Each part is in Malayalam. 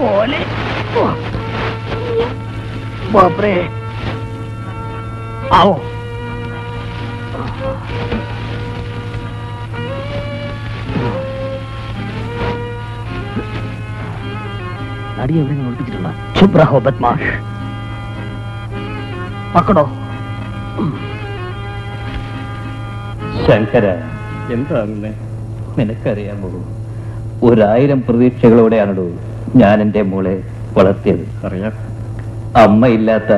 ओले बाप रे आओ गाड़ी एवढे ओळखिച്ചിട്ടുള്ള चुप रहो बदमाश पकड़ो ശങ്കര എന്താണെന്ന് നിനക്കറിയാമോ 1000 പ്രതീക്ഷകളോടെയാണോ ഞാൻ എന്റെ മോളെ വളർത്തിയത് അറിയാം അമ്മയില്ലാത്ത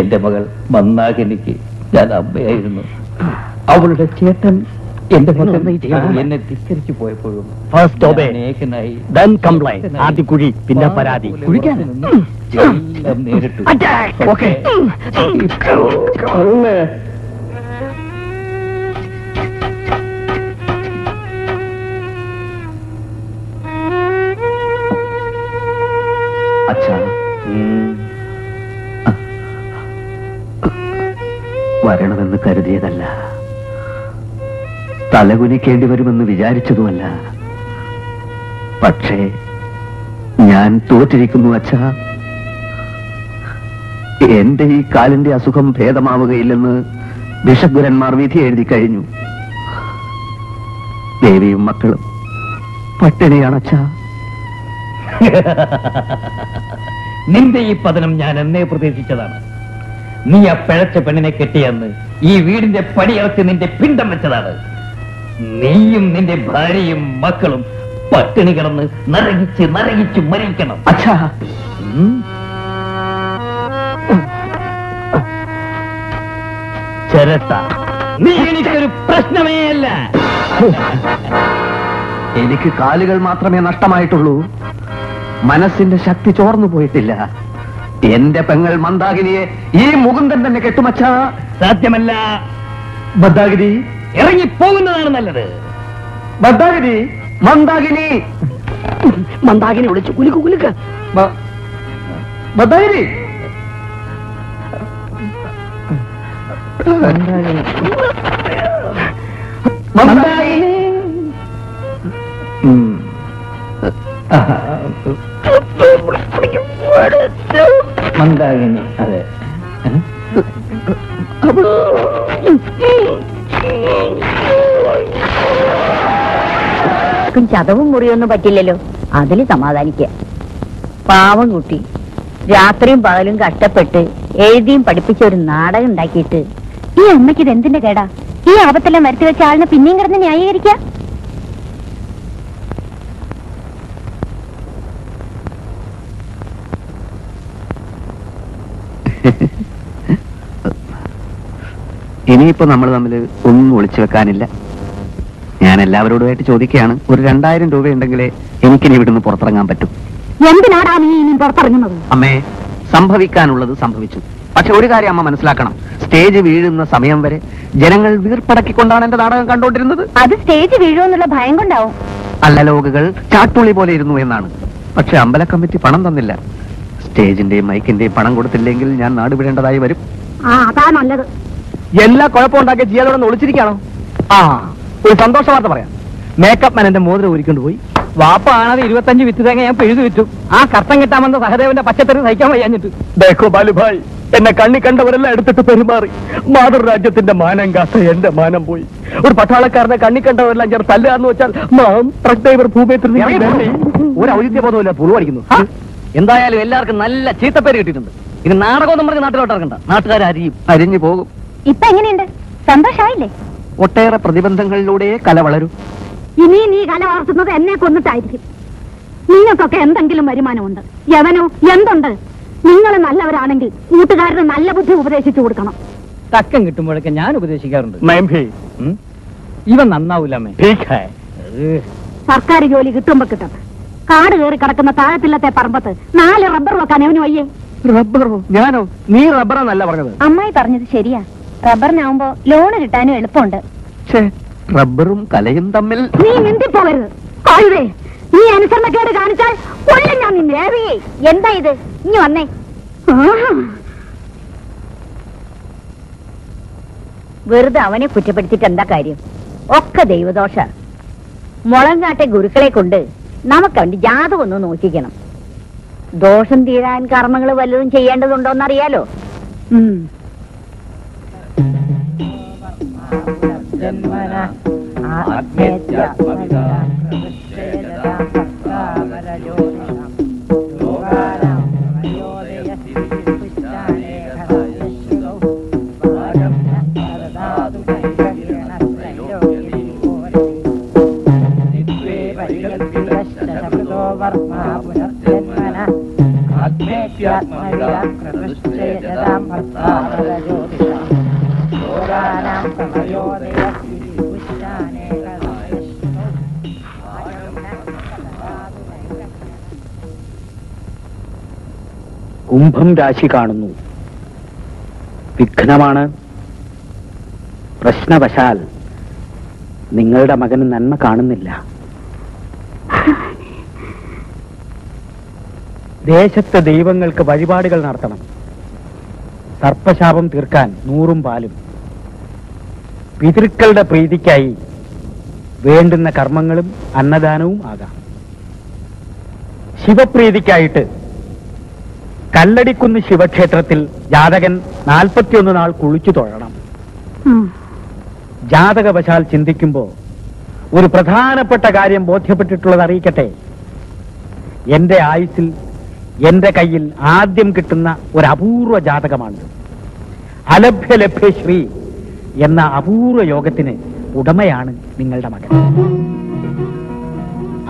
എന്റെ മകൾ മന്നാകിനിക്ക് ഞാൻ അമ്മയായിരുന്നു അവളുടെ ചേട്ടൻ എന്റെ മകൻ എന്നെ ധിക്കരിച്ചു പോയപ്പോഴും then complain ആദ്യം കുഴി പിന്നെ പരാതി കുഴിക്കാൻ നേരിട്ടു ഓക്കേ വരണമെന്ന് കരുതിയതല്ല തലകുനിക്കേണ്ടി വരുമെന്ന് വിചാരിച്ചതുമല്ല പക്ഷേ ഞാൻ തോറ്റിരിക്കുന്നു അച്ഛാ എന്റെ ഈ കാലിന്റെ അസുഖം ഭേദമാവുകയില്ലെന്ന് ബിഷപ്പുരന്മാർ വിധി എഴുതി കഴിഞ്ഞു ദേവിയും മക്കളും പട്ടിണിയാണ് അച്ഛാ നിന്റെ ഈ പതനം ഞാൻ എന്നേ പ്രതീക്ഷിച്ചതാണ് നീ ആ പിഴച്ച പെണ്ണിനെ കെട്ടിയെന്ന് ഈ വീടിന്റെ പടിയിറച്ച് നിന്റെ പിണ്ടം വെച്ചതാണ് നീയും നിന്റെ ഭാര്യയും മക്കളും പട്ടിണി കിടന്ന് നരകിച്ച് നരകിച്ച് മരിക്കണം അച്ഛാ ചെരട്ട നീ എനിക്കൊരു പ്രശ്നമേ അല്ല എനിക്ക് കാലുകൾ മാത്രമേ നഷ്ടമായിട്ടുള്ളൂ മനസ്സിന്റെ ശക്തി ചോർന്നു പോയിട്ടില്ല എന്റെ പെങ്ങൾ മന്ദാകിനിയെ ഈ മുകുന്ദൻ തന്നെ കെട്ടുമച്ചാ സാധ്യമല്ല മന്ദാകിനി ഇറങ്ങിപ്പോകുന്നതാണ് നല്ലത് മന്ദാകിനി മന്ദാകിനി മന്ദാകിനി വിളിച്ചു കുലുക്ക് കുലുക്ക് മന്ദാകിനി മന്ദാകിനി മന്ദാകിനി അതെ ചതവും മുറിയൊന്നും പറ്റില്ലല്ലോ അതിൽ സമാധാനിക്ക പാവം കുട്ടി രാത്രിയും പകലും കഷ്ടപ്പെട്ട് എഴുതിയും പഠിപ്പിച്ച ഒരു നാടകം ഉണ്ടാക്കിയിട്ട് ഈ അമ്മയ്ക്ക് ഇത് എന്തിന്റെ കേടാ ഈ ആപത്തെല്ലാം വരുത്തി വെച്ച ആളിനെ പിന്നെയും കിടന്ന് ന്യായീകരിക്ക ഇനിയിപ്പോ നമ്മൾ തമ്മിൽ ഒന്നും ഒളിച്ചു വെക്കാനില്ല ഞാൻ എല്ലാവരോടുമായിട്ട് ചോദിക്കുകയാണ് ഒരു 2000 രൂപ ഉണ്ടെങ്കിലേ എനിക്കിനി ഇവിടുന്ന് പുറത്തിറങ്ങാൻ പറ്റും എന്തിനാടാ നീ ഇനി പുറത്തിറങ്ങുന്നത് അമ്മേ സംഭവിക്കാനുള്ളത് സംഭവിച്ചു പക്ഷെ ഒരു കാര്യം അമ്മ മനസ്സിലാക്കണം സ്റ്റേജ് വീഴുന്ന സമയം വരെ ജനങ്ങൾ വീർപ്പടക്കിക്കൊണ്ടാണ് എന്റെ നാടകം കണ്ടോണ്ടിരുന്നത് അത് സ്റ്റേജ് വീഴുമെന്നുള്ള ഭയം കൊണ്ടാവും അല്ല ലോകുകൾ ചാട്ടുള്ളി പോലെ ഇരുന്നു എന്നാണ് പക്ഷെ അമ്പല കമ്മിറ്റി പണം തന്നില്ല സ്റ്റേജിന്റെയും മൈക്കിന്റെയും പണം കൊടുത്തില്ലെങ്കിൽ ഞാൻ നാട് വിടേണ്ടതായി വരും അതാ നല്ലത് എല്ലാ കുഴപ്പമുണ്ടാക്കിയ ജിയാദോടൊന്ന് ഒളിച്ചിരിക്കാണോ ഒരു സന്തോഷ വാർത്ത പറയാം മേക്കപ്പ് മാൻ എന്റെ മോതിരം ഊരിക്കൊണ്ട് പോയി വാപ്പ ആണത് 25 വിത്ത് തേങ്ങ ഞാൻ പിഴുതു വിറ്റു ആ കർത്തം കിട്ടാമെന്ന് സഹദേവന്റെ പച്ചത്തറി സഹിക്കാൻ വയ്യാഞ്ഞിട്ട് ദേഖോ ബാലുഭായ് എന്നെ കണ്ണി കണ്ടവരെല്ലാം എടുത്തിട്ട് പെരുമാറി മാതൃരാജ്യത്തിന്റെ മാനം കാത്ത എന്റെ മാനം പോയി ഒരു പട്ടാളക്കാരനെ കണ്ണി കണ്ടവരെല്ലാം ചേർന്ന് തല്ലുകാന്ന് വെച്ചാൽ ട്രക്ക് ഡ്രൈവർ ഭൂപേത്ര ഒരു ഔചിത്യബോധമില്ല പുളു അടിക്കുന്നു എന്തായാലും എല്ലാവർക്കും നല്ല ചീത്തപ്പേര് കിട്ടിയിട്ടുണ്ട് ഇത് നാടകമൊന്നും പറഞ്ഞ് നാട്ടിലോട്ട് ഇറക്കണ്ട നാട്ടുകാർ അരിഞ്ഞു പോകും ഇപ്പൊ എങ്ങനെയുണ്ട് സന്തോഷായില്ലേ ഒട്ടേറെ പ്രതിബന്ധങ്ങളിലൂടെ കല വളരും ഇനി നീ കല വളർത്തുന്നത് എന്നെ കൊന്നിട്ടായിരിക്കും നിങ്ങൾക്കൊക്കെ എന്തെങ്കിലും വരുമാനമുണ്ട് യവനോ എന്തുണ്ട് നിങ്ങൾ നല്ലവരാണെങ്കിൽ കൂട്ടുകാരന് നല്ല ബുദ്ധി ഉപദേശിച്ചു കൊടുക്കണം തക്കം കിട്ടുമ്പോഴൊക്കെ ഞാൻ ഉപദേശിക്കാറുണ്ട് ഇവൻ നന്നാവൂലമ്മേ സർക്കാർ ജോലി കിട്ടുമ്പോ കിട്ടട്ടെ കാട് കയറി കിടക്കുന്ന താഴത്തില്ലത്തെ പറമ്പത്ത് 4 റബ്ബർ വെക്കാൻ അവന് വയ്യേ റബ്ബറോ ഞാനോ നീ റബ്ബറെന്നല്ല പറഞ്ഞത് അമ്മായി പറഞ്ഞത് ശരിയാ റബ്ബറിനാവുമ്പോ ലോണ് കിട്ടാനും എളുപ്പമുണ്ട് റബ്ബറും കലയും തമ്മിൽ നീ മിണ്ടിപ്പോകരുത് കായുവേ നീ അനുസരണക്കേട് കാണിച്ചാൽ കൊല്ലം ഞാൻ നിന്നെ എന്താ ഇത് ഇനി വന്നേ വെറുതെ അവനെ കുറ്റപ്പെടുത്തിട്ട് എന്താ കാര്യം ഒക്കെ ദൈവദോഷ മുളങ്കാട്ടെ ഗുരുക്കളെ കൊണ്ട് നമുക്ക് അവന്റെ ജാതകം ഒന്ന് നോക്കിക്കണം ദോഷം തീരാൻ കർമ്മങ്ങൾ വല്ലതും ചെയ്യേണ്ടതുണ്ടോന്നറിയാലോ. കുംഭം രാശി കാണുന്നു. വിഘ്നമാണ്. പ്രശ്നവശാൽ നിങ്ങളുടെ മകന് നന്മ കാണുന്നില്ല. ദേശത്തെ ദൈവങ്ങൾക്ക് വഴിപാടുകൾ നടത്തണം. സർപ്പശാപം തീർക്കാൻ 100 പാലും. പിതൃക്കളുടെ പ്രീതിക്കായി വേണ്ടുന്ന കർമ്മങ്ങളും അന്നദാനവും ആകാം. ശിവപ്രീതിക്കായിട്ട് കല്ലടിക്കുന്ന് ശിവക്ഷേത്രത്തിൽ ജാതകൻ 41 നാൾ കുളിച്ചു തൊഴണം. ജാതകവശാൽ ചിന്തിക്കുമ്പോ ഒരു പ്രധാനപ്പെട്ട കാര്യം ബോധ്യപ്പെട്ടിട്ടുള്ളത് അറിയിക്കട്ടെ. എന്റെ ആയുസ്സിൽ എന്റെ കയ്യിൽ ആദ്യം കിട്ടുന്ന ഒരു അപൂർവ ജാതകമാണ്. അലഭ്യലഭ്യശ്രീ എന്ന അപൂർവ യോഗത്തിന് ഉടമയാണ് നിങ്ങളുടെ മകൻ.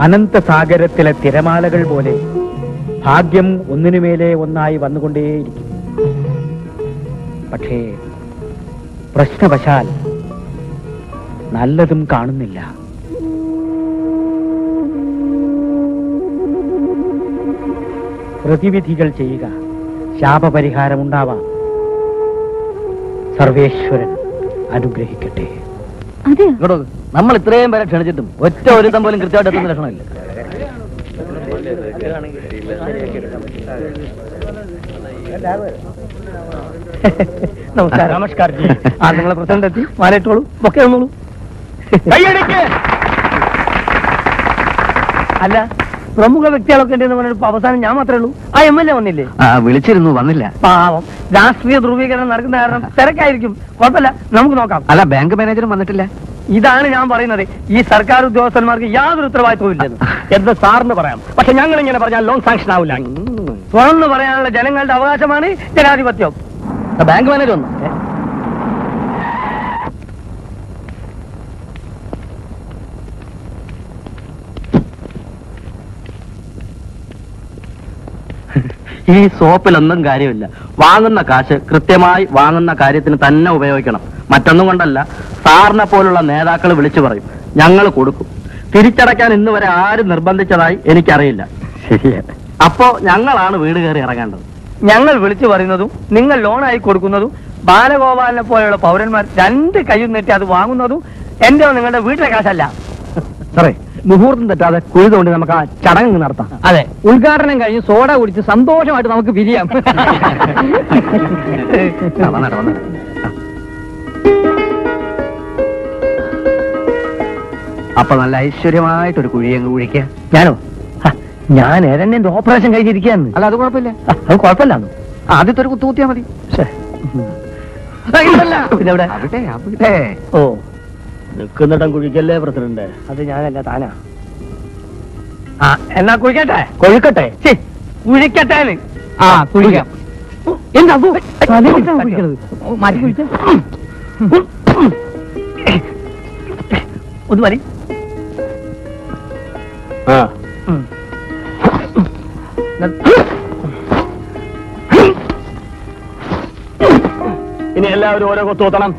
അനന്തസാഗരത്തിലെ തിരമാലകൾ പോലെ ഭാഗ്യം ഒന്നിനുമേലെ ഒന്നായി വന്നുകൊണ്ടേയിരിക്കും. പക്ഷേ പ്രശ്നവശാൽ നല്ലതും കാണുന്നില്ല. പ്രതിവിധികൾ ചെയ്യുക. ശാപപരിഹാരമുണ്ടാവാം. സർവേശ്വരൻ അനുഗ്രഹിക്കട്ടെ. നമ്മൾ ഇത്രയും പേരെ ക്ഷണിച്ചിട്ടും ഒറ്റ ഒരുത്തം പോലും കൃത്യമായിട്ട് എത്തുന്ന ലക്ഷണമില്ല. നമസ്കാരം. നമസ്കാരം. നിങ്ങളെ പ്രസിഡന്റ് എത്തി. മാലയിട്ടോളൂ. ഒക്കെ വന്നോളൂ. അല്ല, പ്രമുഖ വ്യക്തികളൊക്കെ ഉണ്ടെന്ന് പറഞ്ഞ അവസാനം ഞാൻ മാത്രമേ ഉള്ളൂ. ആ MLA വന്നില്ലേ? വിളിച്ചിരുന്നു, വന്നില്ല. പാവം, രാഷ്ട്രീയ ധ്രുവീകരണം നടക്കുന്ന കാരണം തിരക്കായിരിക്കും. കുഴപ്പമില്ല, നമുക്ക് നോക്കാം. അല്ല, ബാങ്ക് മാനേജറും വന്നിട്ടില്ല. ഇതാണ് ഞാൻ പറയുന്നത്. ഈ സർക്കാർ ഉദ്യോഗസ്ഥന്മാർക്ക് യാതൊരു ഉത്തരവാദിത്വവും ഇല്ലെന്ന് എന്ന് സാറിന് പറയാം. പക്ഷെ ഞങ്ങൾ ഇങ്ങനെ പറഞ്ഞാൽ ലോൺ സാങ്ഷൻ ആവില്ല. തുറന്നു പറയാനുള്ള ജനങ്ങളുടെ അവകാശമാണ് ജനാധിപത്യം. ബാങ്ക് മാനേജർ വന്നു. ഈ സോപ്പിലൊന്നും കാര്യമില്ല. വാങ്ങുന്ന കാശ് കൃത്യമായി വാങ്ങുന്ന കാര്യത്തിന് തന്നെ ഉപയോഗിക്കണം. മറ്റൊന്നും കൊണ്ടല്ല, സാറിനെ പോലുള്ള നേതാക്കൾ വിളിച്ചു പറയും ഞങ്ങൾ കൊടുക്കും. തിരിച്ചടയ്ക്കാൻ ഇന്ന് വരെ ആരും നിർബന്ധിച്ചതായി എനിക്കറിയില്ല. ശരിയാണ്. അപ്പോ ഞങ്ങളാണ് വീട് കയറി ഇറങ്ങേണ്ടത്. ഞങ്ങൾ വിളിച്ചു പറയുന്നതും നിങ്ങൾ ലോണായി കൊടുക്കുന്നതും ബാലഗോപാലിനെ പോലെയുള്ള പൗരന്മാർ 2 കൈയും നെറ്റി അത് വാങ്ങുന്നതും എന്റെ നിങ്ങളുടെ വീട്ടിലെ കാശല്ല. സാറേ, മുഹൂർത്തം തെറ്റാതെ കുഴിതുകൊണ്ട് നമുക്ക് ആ ചടങ്ങ് നടത്താം. അതെ, ഉദ്ഘാടനം കഴിഞ്ഞ് സോഡ കുടിച്ച് സന്തോഷമായിട്ട് നമുക്ക് പിരിയാം. അപ്പൊ നല്ല ഐശ്വര്യമായിട്ടൊരു കുഴിയങ്ങ് കുഴിക്കുക. ഞാനോ? ഞാൻ ഏതെന്നെ ഓപ്പറേഷൻ കഴിഞ്ഞിരിക്കുകയാണ്. അല്ല, അത് കുഴപ്പമില്ല. അത് കുഴപ്പമില്ല. ആദ്യത്തെ ഒരു കുത്തുകുത്തിയാ മതി. പിന്നെ അവിടെ ഓ, നിൽക്കുന്നിടം കുഴിക്കല്ലേ പ്രസിഡന്റ്? അത് ഞാനല്ല, താനാ. എന്നാ കുഴിക്കട്ടെ? കൊഴുക്കട്ടെ? കുഴിക്കട്ടെ. കുഴിക്കാം. എന്താ മാറ്റി കുഴിച്ച? ഒന്ന് മതി. ഇനി എല്ലാവരും ഓരോ കൊത്തുത്തണം.